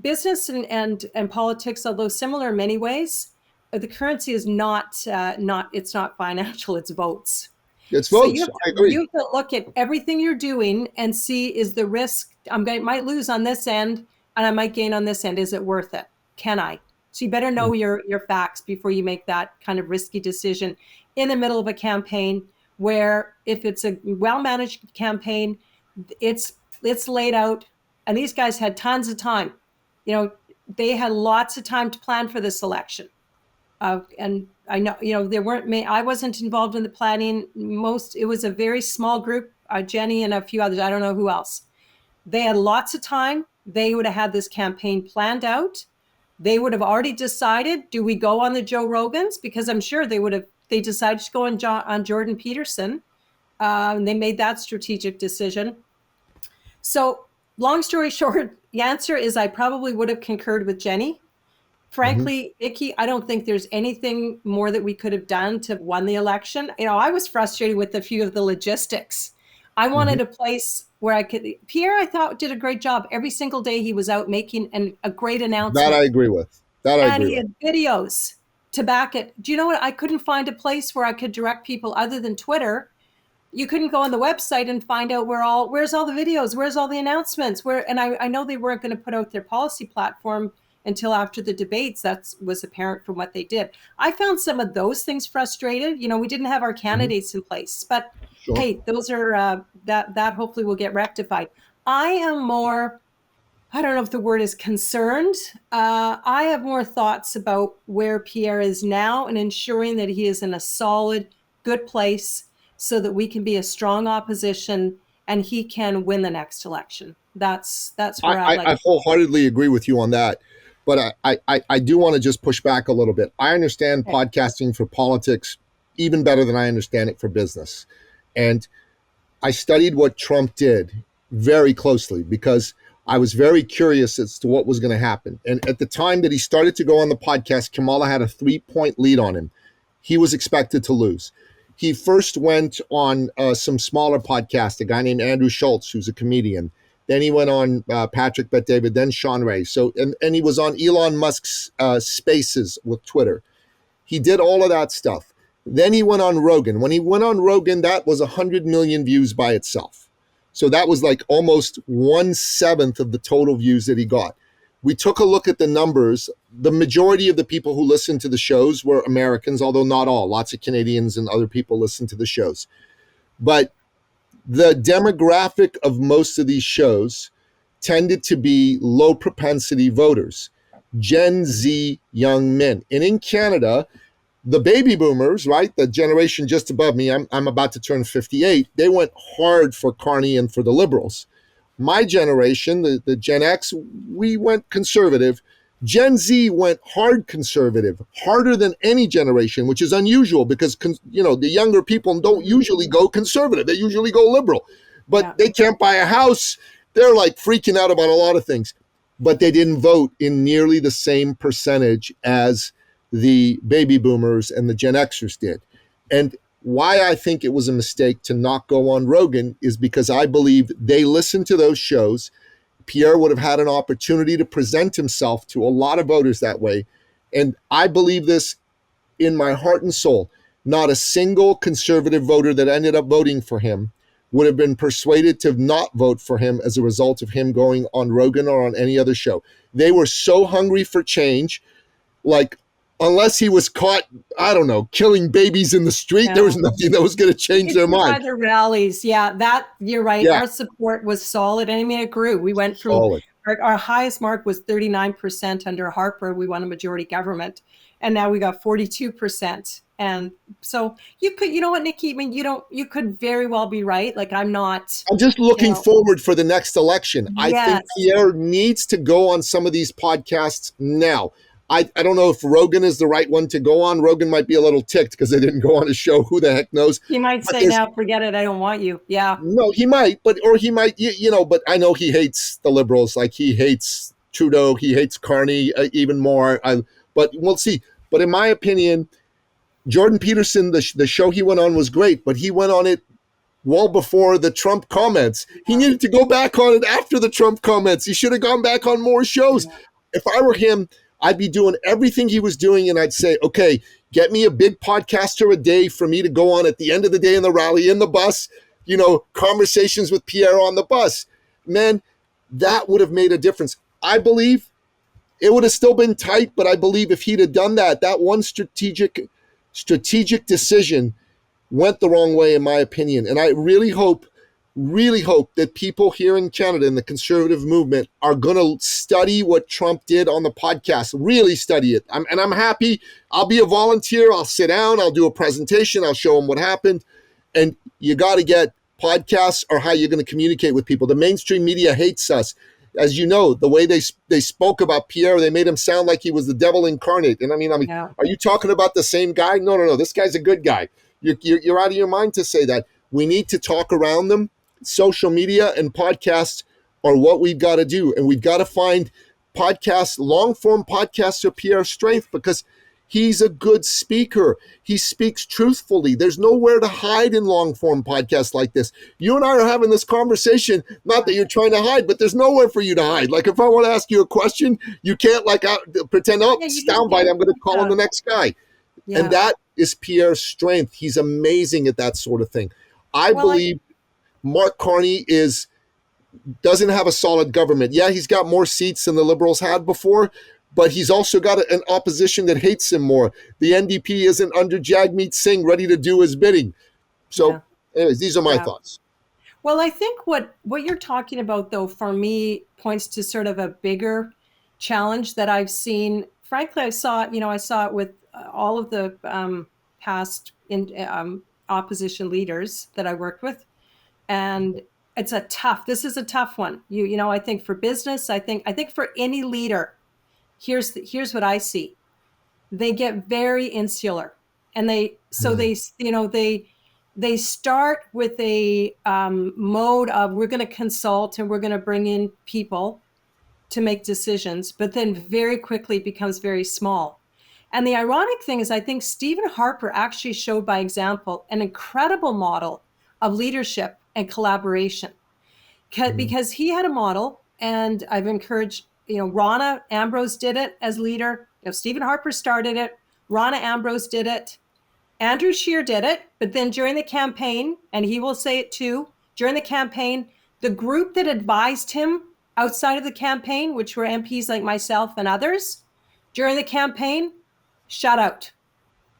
business and politics, although similar in many ways, the currency is not financial, it's votes. It's votes. I agree. You have to look at everything you're doing and see, is the risk, might lose on this end and I might gain on this end. Is it worth it? Can I? So you better know your facts before you make that kind of risky decision in the middle of a campaign, where if it's a well-managed campaign, it's laid out, and these guys had tons of time. They had lots of time to plan for this election. And I know, there weren't I wasn't involved in the planning. It was a very small group, Jenny and a few others. I don't know who else. They had lots of time. They would have had this campaign planned out. They would have already decided, do we go on the Joe Rogans? Because I'm sure they decided to go on Jordan Peterson. They made that strategic decision. So long story short, the answer is I probably would have concurred with Jenny. Frankly, Vicky, I don't think there's anything more that we could have done to have won the election. I was frustrated with a few of the logistics. I wanted a place where Pierre, I thought, did a great job. Every single day he was out making a great announcement. That I agree with. He had videos to back it. Do you know what? I couldn't find a place where I could direct people other than Twitter. You couldn't go on the website and find out where's all the videos, where's all the announcements, and I know they weren't going to put out their policy platform until after the debates. That was apparent from what they did. I found some of those things frustrated. We didn't have our candidates in place, but hey, those are that hopefully will get rectified. I am more, I don't know if the word is concerned. I have more thoughts about where Pierre is now and ensuring that he is in a solid, good place so that we can be a strong opposition and he can win the next election. That's where I wholeheartedly agree with you on that. But I do want to just push back a little bit. I understand podcasting for politics even better than I understand it for business. And I studied what Trump did very closely because I was very curious as to what was going to happen. And at the time that he started to go on the podcast, Kamala had a 3-point lead on him. He was expected to lose. He first went on some smaller podcasts, a guy named Andrew Schultz, who's a comedian. Then he went on Patrick Bet-David, then Sean Ray. So, and he was on Elon Musk's Spaces with Twitter. He did all of that stuff. Then he went on Rogan. When he went on Rogan, that was 100 million views by itself. So that was like almost 1/7 of the total views that he got. We took a look at the numbers. The majority of the people who listened to the shows were Americans, although not all. Lots of Canadians and other people listened to the shows. But the demographic of most of these shows tended to be low propensity voters, Gen Z young men. And in Canada, the baby boomers, right, the generation just above me, I'm about to turn 58, they went hard for Carney and for the Liberals. My generation, the Gen X, we went conservative. Gen Z went hard conservative, harder than any generation, which is unusual because, the younger people don't usually go conservative. They usually go liberal. But they can't buy a house. They're like freaking out about a lot of things. But they didn't vote in nearly the same percentage as the baby boomers and the Gen Xers did. And why I think it was a mistake to not go on Rogan is because I believe they listened to those shows. Pierre would have had an opportunity to present himself to a lot of voters that way. And I believe this in my heart and soul. Not a single conservative voter that ended up voting for him would have been persuaded to not vote for him as a result of him going on Rogan or on any other show. They were so hungry for change. Like unless he was caught, I don't know, killing babies in the street, there was nothing that was going to change their mind. By the rallies, that you're right. Yeah. Our support was solid. I mean, it grew. We went from our highest mark was 39% under Harper. We won a majority government, and now we got 42%. And so you could, you know what, Nikki? I mean, you could very well be right. Like I'm just looking forward for the next election. Yes. I think Pierre needs to go on some of these podcasts now. I don't know if Rogan is the right one to go on. Rogan might be a little ticked because they didn't go on his show. Who the heck knows? He might say, now forget it. I don't want you. Yeah. No, he might, but I know he hates the Liberals. Like he hates Trudeau. He hates Carney even more. But we'll see. But in my opinion, Jordan Peterson, the show he went on was great, but he went on it well before the Trump comments. He needed to go back on it after the Trump comments. He should have gone back on more shows. Yeah. If I were him, I'd be doing everything he was doing, and I'd say, okay, get me a big podcaster a day for me to go on at the end of the day in the rally, in the bus, conversations with Pierre on the bus. Man, that would have made a difference. I believe it would have still been tight, but I believe if he'd have done that one strategic decision went the wrong way, in my opinion. And I really hope that people here in Canada in the conservative movement are going to study what Trump did on the podcast, really study it. I'm happy. I'll be a volunteer. I'll sit down. I'll do a presentation. I'll show them what happened. And you got to get podcasts are how you're going to communicate with people. The mainstream media hates us. As you know, the way they spoke about Pierre, they made him sound like he was the devil incarnate. And I mean, Are you talking about the same guy? No. This guy's a good guy. You're out of your mind to say that. We need to talk around them. Social media and podcasts are what we've got to do. And we've got to find podcasts, long-form podcasts are Pierre's strength because he's a good speaker. He speaks truthfully. There's nowhere to hide in long-form podcasts like this. You and I are having this conversation, not that you're trying to hide, but there's nowhere for you to hide. Like if I want to ask you a question, you can't pretend, soundbite, I'm going to call on the next guy. Yeah. And that is Pierre's strength. He's amazing at that sort of thing. I believe Mark Carney doesn't have a solid government. Yeah, he's got more seats than the Liberals had before, but he's also got an opposition that hates him more. The NDP isn't under Jagmeet Singh ready to do his bidding. So anyways, these are my thoughts. Well, I think what you're talking about, though, for me, points to sort of a bigger challenge that I've seen. Frankly, I saw it with all of the past opposition leaders that I worked with. And this is a tough one. I think for business, I think for any leader, here's what I see. They get very insular, and they start with a mode of we're going to consult and we're going to bring in people to make decisions, but then very quickly becomes very small. And the ironic thing is I think Stephen Harper actually showed by example an incredible model of leadership and collaboration, because he had a model, and I've encouraged, Ronna Ambrose did it as leader. Stephen Harper started it. Ronna Ambrose did it. Andrew Scheer did it. But then during the campaign, and he will say it too, during the campaign, the group that advised him outside of the campaign, which were MPs like myself and others, during the campaign, shut out.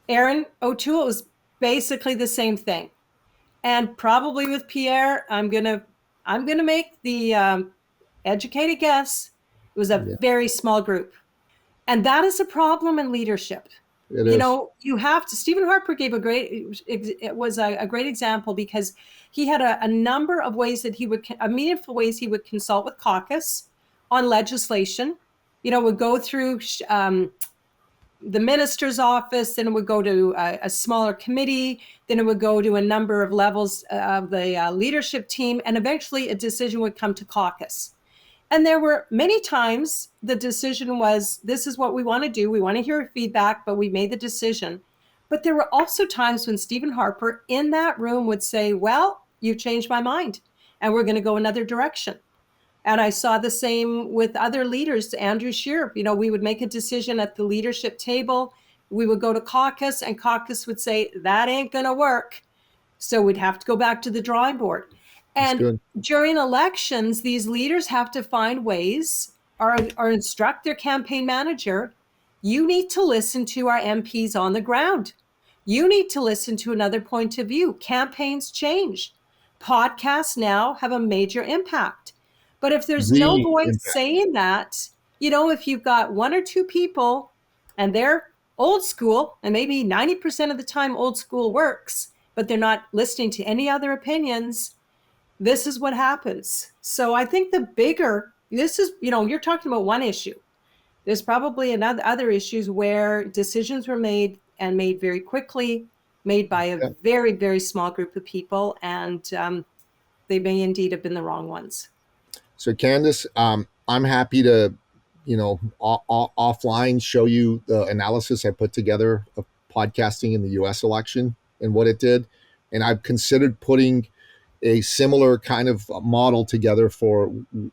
Aaron O'Toole was basically the same thing. And probably with Pierre, I'm gonna make the educated guess. It was a very small group, and that is a problem in leadership. You have to. Stephen Harper gave a great example because he had a number of ways that meaningful ways he would consult with caucus on legislation. Would go through the minister's office, then it would go to a smaller committee, then it would go to a number of levels of the leadership team, and eventually a decision would come to caucus. And there were many times the decision was, this is what we want to do. We want to hear feedback, but we made the decision. But there were also times when Stephen Harper in that room would say, well, you've changed my mind, and we're going to go another direction. And I saw the same with other leaders. Andrew Scheer, we would make a decision at the leadership table. We would go to caucus, and caucus would say, that ain't going to work. So we'd have to go back to the drawing board. And during elections, these leaders have to find ways or instruct their campaign manager You need to listen to our MPs on the ground. You need to listen to another point of view. Campaigns change. Podcasts now have a major impact. But if there's no The voice impact. saying that, if you've got one or two people and they're old school, and maybe 90% of the time old school works, but they're not listening to any other opinions, this is what happens. So I think this is, you're talking about one issue. There's probably other issues where decisions were made and made very quickly, made by a very, very small group of people, and they may indeed have been the wrong ones. So Candice, I'm happy to, offline show you the analysis I put together of podcasting in the U.S. election and what it did. And I've considered putting a similar kind of model together for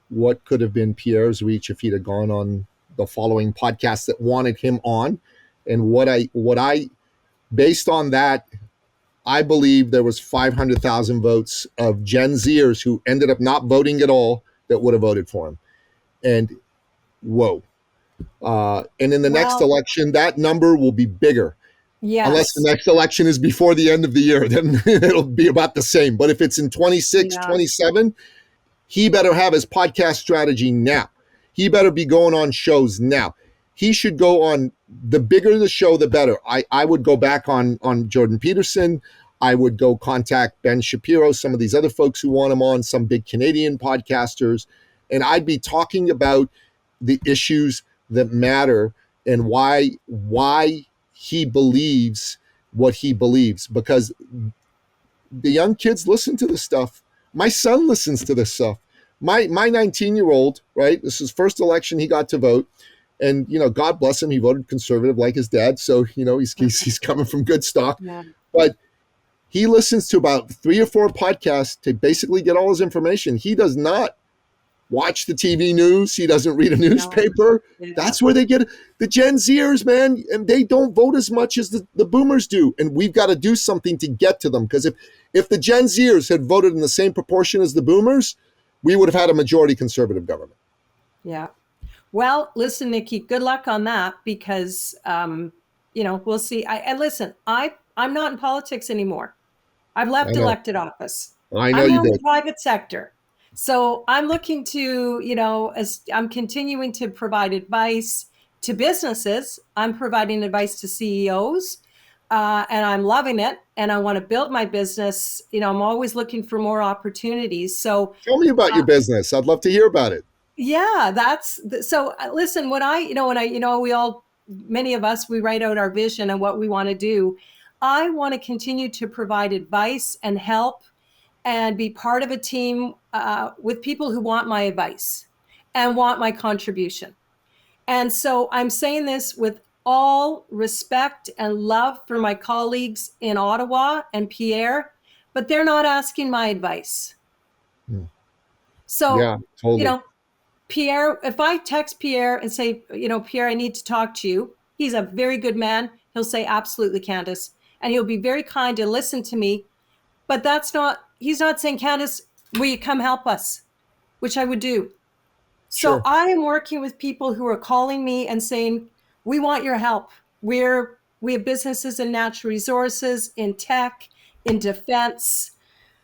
what could have been Pierre's reach if he'd have gone on the following podcasts that wanted him on. And what I based on that, I believe there was 500,000 votes of Gen Zers who ended up not voting at all that would have voted for him. And whoa. And in the next election, that number will be bigger. Yes. Unless the next election is before the end of the year, then it'll be about the same. But if it's in 26, 27, he better have his podcast strategy now. He better be going on shows now. He should go on, the bigger the show, the better. I would go back on Jordan Peterson. I would go contact Ben Shapiro, some of these other folks who want him on, some big Canadian podcasters. And I'd be talking about the issues that matter and why he believes what he believes. Because the young kids listen to this stuff. My son listens to this stuff. My 19-year-old, right? This is his first election he got to vote. And, God bless him. He voted conservative like his dad. So, he's coming from good stock. Yeah. But he listens to about 3 or 4 podcasts to basically get all his information. He does not watch the TV news. He doesn't read a newspaper. No. Yeah. That's where they get it. The Gen Zers, man, and they don't vote as much as the boomers do. And we've got to do something to get to them. Because if the Gen Zers had voted in the same proportion as the boomers, we would have had a majority conservative government. Yeah. Well, listen, Nikki, good luck on that because, we'll see. Listen, I'm not in politics anymore. I've left elected office. I know you did. I'm in the private sector. So I'm looking to, as I'm continuing to provide advice to businesses, I'm providing advice to CEOs, and I'm loving it. And I want to build my business. I'm always looking for more opportunities. So tell me about your business. I'd love to hear about it. Yeah, so listen, many of us, we write out our vision and what we want to do. I want to continue to provide advice and help and be part of a team with people who want my advice and want my contribution. And so I'm saying this with all respect and love for my colleagues in Ottawa and Pierre, but they're not asking my advice. So, yeah, totally. Pierre, if I text Pierre and say, Pierre, I need to talk to you. He's a very good man. He'll say, absolutely, Candice. And he'll be very kind and listen to me. But he's not saying, Candice, will you come help us? Which I would do. So I am working with people who are calling me and saying, we want your help. We have businesses in natural resources, in tech, in defense.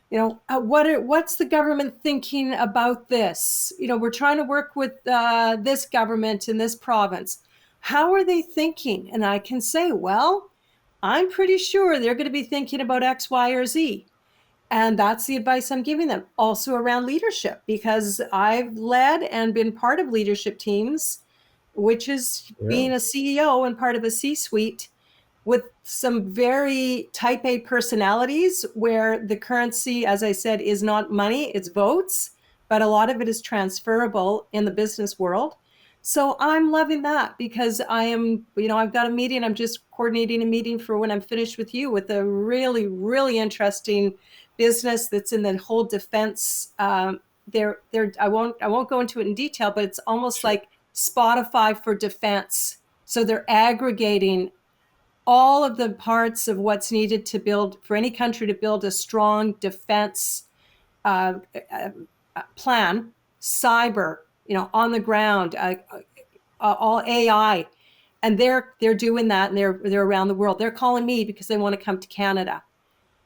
What's the government thinking about this? We're trying to work with this government in this province. How are they thinking? And I can say, well, I'm pretty sure they're going to be thinking about X, Y, or Z. And that's the advice I'm giving them. Also around leadership, because I've led and been part of leadership teams, which is being a CEO and part of a C-suite with some very type A personalities where the currency, as I said, is not money, it's votes, but a lot of it is transferable in the business world. So I'm loving that because I've got a meeting, I'm just coordinating a meeting for when I'm finished with you with a really, really interesting business that's in the whole defense. I won't go into it in detail, but it's almost like Spotify for defense. So they're aggregating all of the parts of what's needed to build for any country to build a strong defense plan, cyber, on the ground, all AI. and they're doing that, and they're around the world. They're calling me because they want to come to Canada.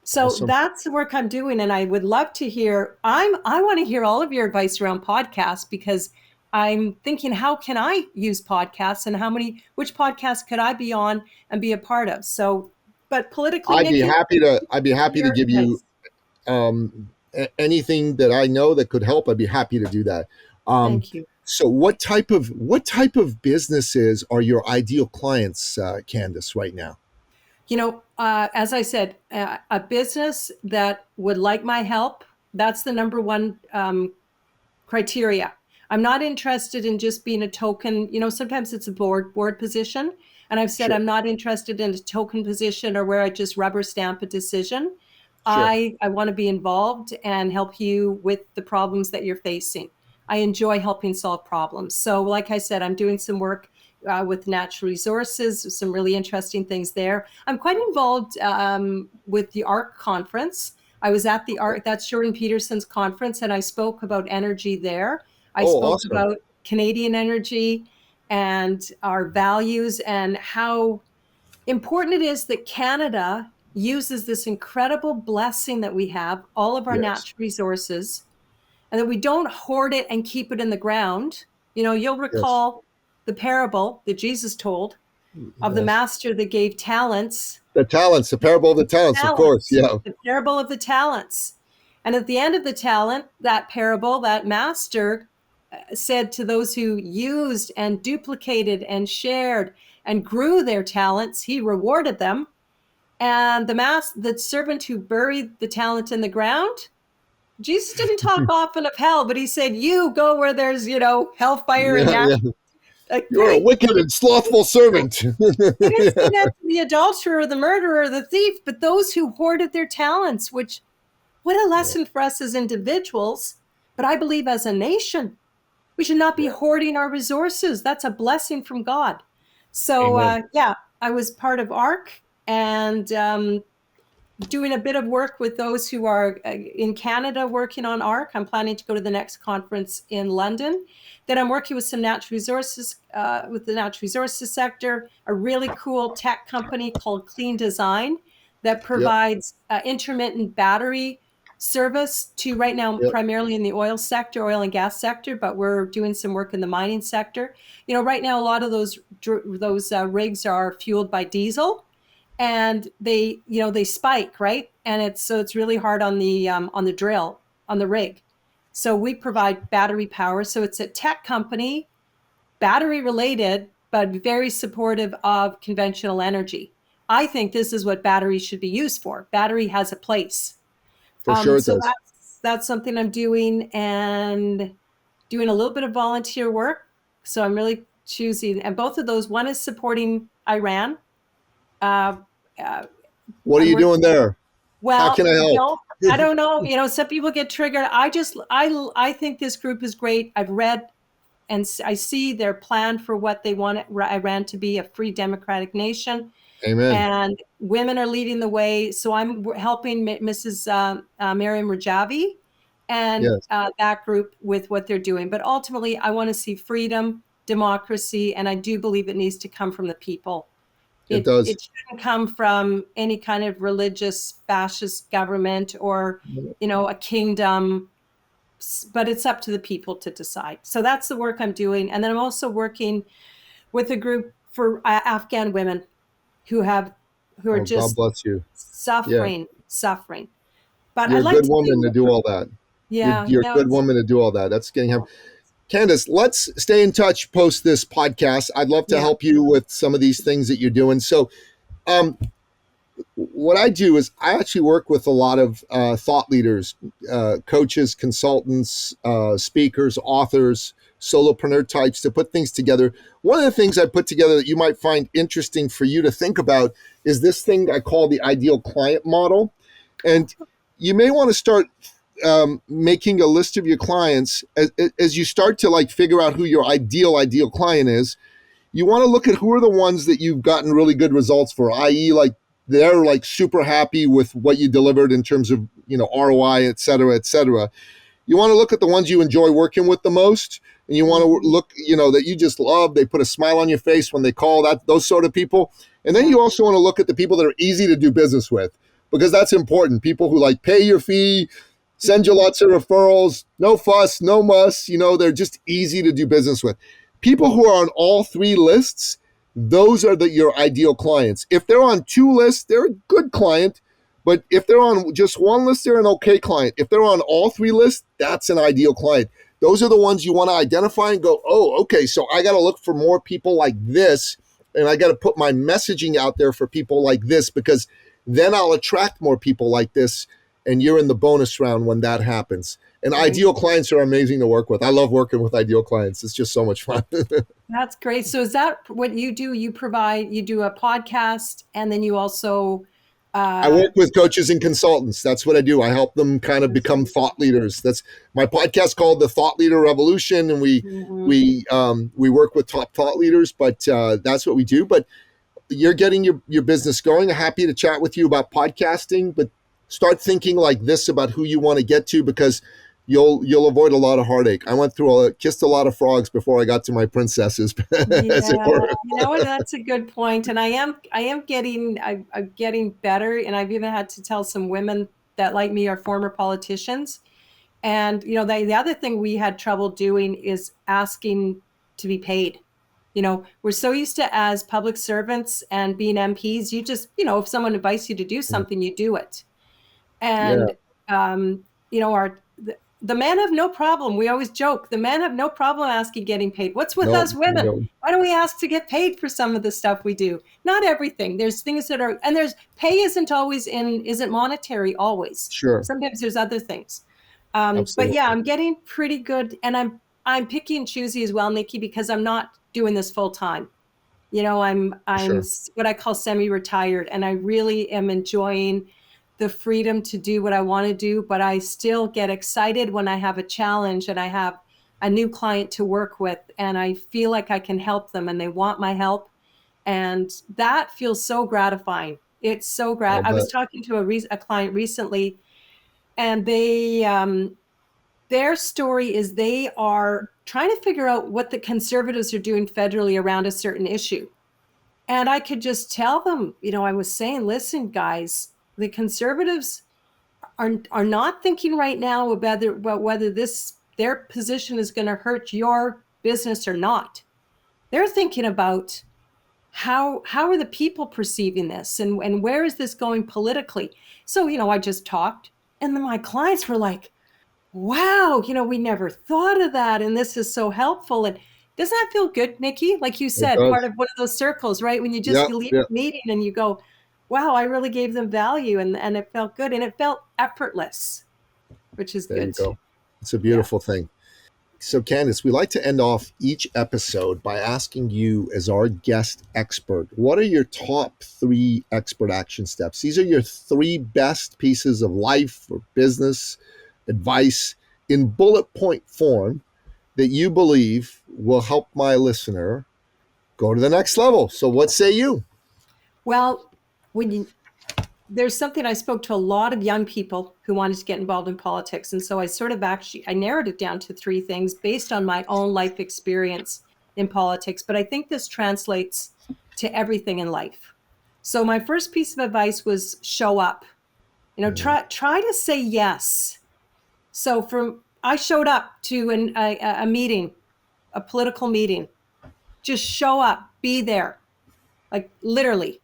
So Awesome. that's the work I'm doing, and I would love to hear. I want to hear all of your advice around podcasts, because I'm thinking, how can I use podcasts, and which podcast could I be on and be a part of? So, but politically, I'd be happy to give you anything that I know that could help. I'd be happy to do that. Thank you. So what type of businesses are your ideal clients, Candice, right now? As I said, a business that would like my help, that's the number one criteria. I'm not interested in just being a token. Sometimes it's a board position. And I've said, sure, I'm not interested in a token position or where I just rubber stamp a decision. Sure. I want to be involved and help you with the problems that you're facing. I enjoy helping solve problems. So like I said, I'm doing some work with natural resources, some really interesting things there. I'm quite involved with the ARC conference. I was at the ARC, that's Jordan Peterson's conference, and I spoke about energy there. I spoke awesome. About Canadian energy and our values, and how important it is that Canada uses this incredible blessing that we have, all of our yes. natural resources, and that we don't hoard it and keep it in the ground. You'll recall yes. the parable that Jesus told of yes. the master that gave talents. The parable of the talents, of course, yeah. The parable of the talents. And at the end of that parable, that master said to those who used and duplicated and shared and grew their talents, he rewarded them. And the servant who buried the talent in the ground, Jesus didn't talk often of hell, but he said, you go where there's, hellfire and gas. Yeah. You're a wicked and slothful servant. He didn't say that to the adulterer, the murderer, the thief, but those who hoarded their talents, what a lesson for us as individuals, but I believe as a nation. We should not be hoarding our resources. That's a blessing from God. So, I was part of ARC and doing a bit of work with those who are in Canada working on ARC. I'm planning to go to the next conference in London. Then I'm working with some natural resources, with the natural resources sector, a really cool tech company called Clean Design that provides intermittent battery service to right now, primarily in the oil and gas sector, but we're doing some work in the mining sector. Right now, a lot of those rigs are fueled by diesel, and they spike, right? And it's really hard on the drill, on the rig. So we provide battery power. So it's a tech company, battery related, but very supportive of conventional energy. I think this is what batteries should be used for. Battery has a place. For sure it so does. That's something I'm doing, and doing a little bit of volunteer work. So I'm really choosing, and both of those, one is supporting Iran. What are you doing there? Well, how can I help? I don't know. Some people get triggered. I think this group is great. I've read and I see their plan for what they want Iran to be, a free democratic nation. Amen. And women are leading the way. So I'm helping Mrs. Mariam Rajavi and that group with what they're doing. But ultimately, I want to see freedom, democracy, and I do believe it needs to come from the people. It does. It shouldn't come from any kind of religious fascist government or, a kingdom, but it's up to the people to decide. So that's the work I'm doing. And then I'm also working with a group for Afghan women who are just God bless you. suffering. But you're a good woman to do all that. Yeah. You're a good woman to do all that. That's getting him. Candice, let's stay in touch post this podcast. I'd love to help you with some of these things that you're doing. So what I do is I actually work with a lot of thought leaders, coaches, consultants, speakers, authors, solopreneur types to put things together. One of the things I put together that you might find interesting for you to think about is this thing I call the ideal client model. And you may want to start making a list of your clients as you start to figure out who your ideal client is. You want to look at who are the ones that you've gotten really good results for, i.e. they're super happy with what you delivered in terms of ROI, et cetera, et cetera. You want to look at the ones you enjoy working with the most, and you want to look, that you just love. They put a smile on your face when they call, those sort of people. And then you also want to look at the people that are easy to do business with, because that's important. People who pay your fee, send you lots of referrals, no fuss, no muss. They're just easy to do business with. People who are on all three lists, those are your ideal clients. If they're on two lists, they're a good client. But if they're on just one list, they're an okay client. If they're on all three lists, that's an ideal client. Those are the ones you want to identify and go, oh, okay, so I got to look for more people like this, and I got to put my messaging out there for people like this, because then I'll attract more people like this, and you're in the bonus round when that happens. And ideal clients are amazing to work with. I love working with ideal clients. It's just so much fun. That's great. So is that what you do? You do a podcast, and then you also... I work with coaches and consultants. That's what I do. I help them kind of become thought leaders. That's my podcast called The Thought Leader Revolution, and we work with top thought leaders. But that's what we do. But you're getting your business going. I'm happy to chat with you about podcasting, but start thinking like this about who you want to get to, because you'll avoid a lot of heartache. I went through kissed a lot of frogs before I got to my princesses. As it were. That's a good point. And I'm getting better. And I've even had to tell some women that like me are former politicians. And, the other thing we had trouble doing is asking to be paid. We're so used to, as public servants and being MPs, you just, if someone invites you to do something, you do it. And, the men have no problem. We always joke, the men have no problem asking getting paid. What's with us women? No. Why don't we ask to get paid for some of the stuff we do? Not everything. There's things that are, and there's pay isn't monetary always. Sure. Sometimes there's other things. But yeah, I'm getting pretty good, and I'm picky and choosy as well, Nikki, because I'm not doing this full time. I'm Sure. what I call semi-retired, and I really am enjoying the freedom to do what I want to do, but I still get excited when I have a challenge and I have a new client to work with, and I feel like I can help them and they want my help. And that feels so gratifying. It's so gratifying. I was talking to a client recently, and their story is they are trying to figure out what the conservatives are doing federally around a certain issue. And I could just tell them, I was saying, listen, guys, the conservatives are not thinking right now about whether their position is going to hurt your business or not. They're thinking about how are the people perceiving this, and where is this going politically? So, I just talked, and then my clients were like, wow, we never thought of that, and this is so helpful. And doesn't that feel good, Nikki? Like you said, part of one of those circles, right? When you just leave a meeting and you go, wow, I really gave them value, and it felt good, and it felt effortless, which is good. There you go. It's a beautiful thing. So Candice, we like to end off each episode by asking you, as our guest expert, what are your top 3 expert action steps? These are your 3 best pieces of life or business advice in bullet point form that you believe will help my listener go to the next level. So what say you? Well, there's something, I spoke to a lot of young people who wanted to get involved in politics. And so I narrowed it down to 3 things based on my own life experience in politics. But I think this translates to everything in life. So my first piece of advice was show up. Try to say yes. So I showed up to a meeting, a political meeting. Just show up, be there, like literally.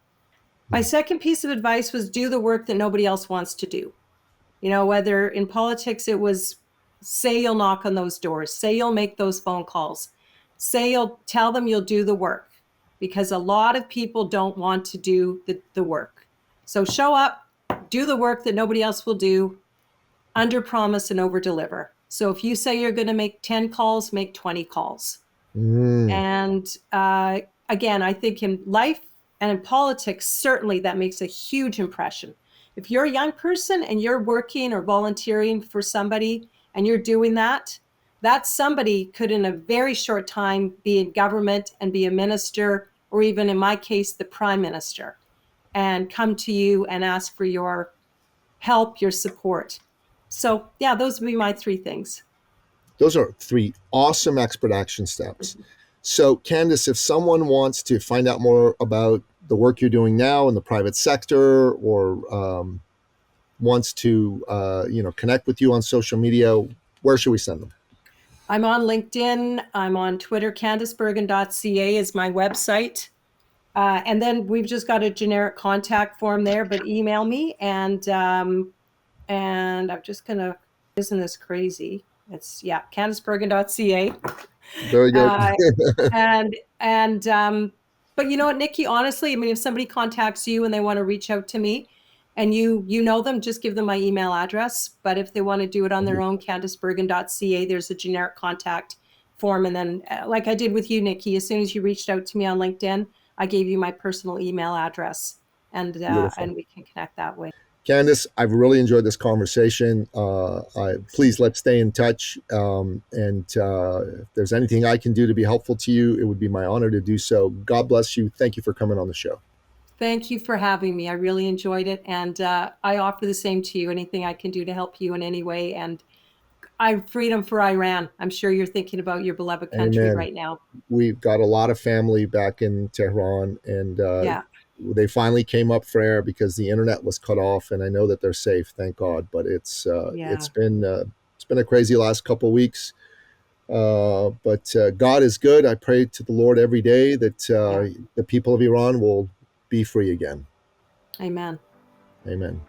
My second piece of advice was do the work that nobody else wants to do. Whether in politics it was say you'll knock on those doors, say you'll make those phone calls, say you'll tell them you'll do the work, because a lot of people don't want to do the work. So show up, do the work that nobody else will do, under promise and over deliver. So if you say you're going to make 10 calls, make 20 calls. And again, I think in life and in politics, certainly that makes a huge impression. If you're a young person and you're working or volunteering for somebody and you're doing that somebody could in a very short time be in government and be a minister, or even in my case, the prime minister, and come to you and ask for your help, your support. So yeah, those would be my 3 things. Those are 3 awesome expert action steps. So Candice, if someone wants to find out more about the work you're doing now in the private sector, or wants to connect with you on social media, where should we send them? I'm on LinkedIn. I'm on Twitter. CandiceBergen.ca is my website. And then we've just got a generic contact form there, but email me. And I'm just going to, isn't this crazy? It's, CandiceBergen.ca. Very good. But you know what, Nikki, honestly, I mean, if somebody contacts you and they want to reach out to me and you know them, just give them my email address. But if they want to do it on their own, CandiceBergen.ca, there's a generic contact form. And then like I did with you, Nikki, as soon as you reached out to me on LinkedIn, I gave you my personal email address, and we can connect that way. Candice, I've really enjoyed this conversation. Please, let's stay in touch. If there's anything I can do to be helpful to you, it would be my honor to do so. God bless you. Thank you for coming on the show. Thank you for having me. I really enjoyed it. And I offer the same to you. Anything I can do to help you in any way. And freedom for Iran. I'm sure you're thinking about your beloved country right now. We've got a lot of family back in Tehran, and they finally came up for air because the internet was cut off, and I know that they're safe, thank God. But it's been a crazy last couple of weeks. But God is good. I pray to the Lord every day that the people of Iran will be free again. Amen. Amen.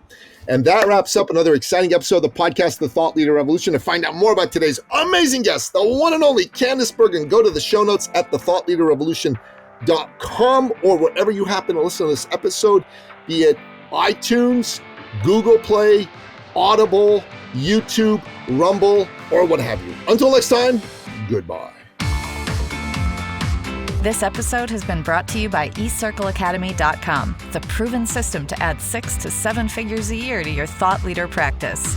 And that wraps up another exciting episode of the podcast, The Thought Leader Revolution. To find out more about today's amazing guest, the one and only Candice Bergen, go to the show notes at thethoughtleaderrevolution.com, or wherever you happen to listen to this episode, be it iTunes, Google Play, Audible, YouTube, Rumble, or what have you. Until next time, goodbye. This episode has been brought to you by eCircleAcademy.com, the proven system to add 6 to 7 figures a year to your thought leader practice.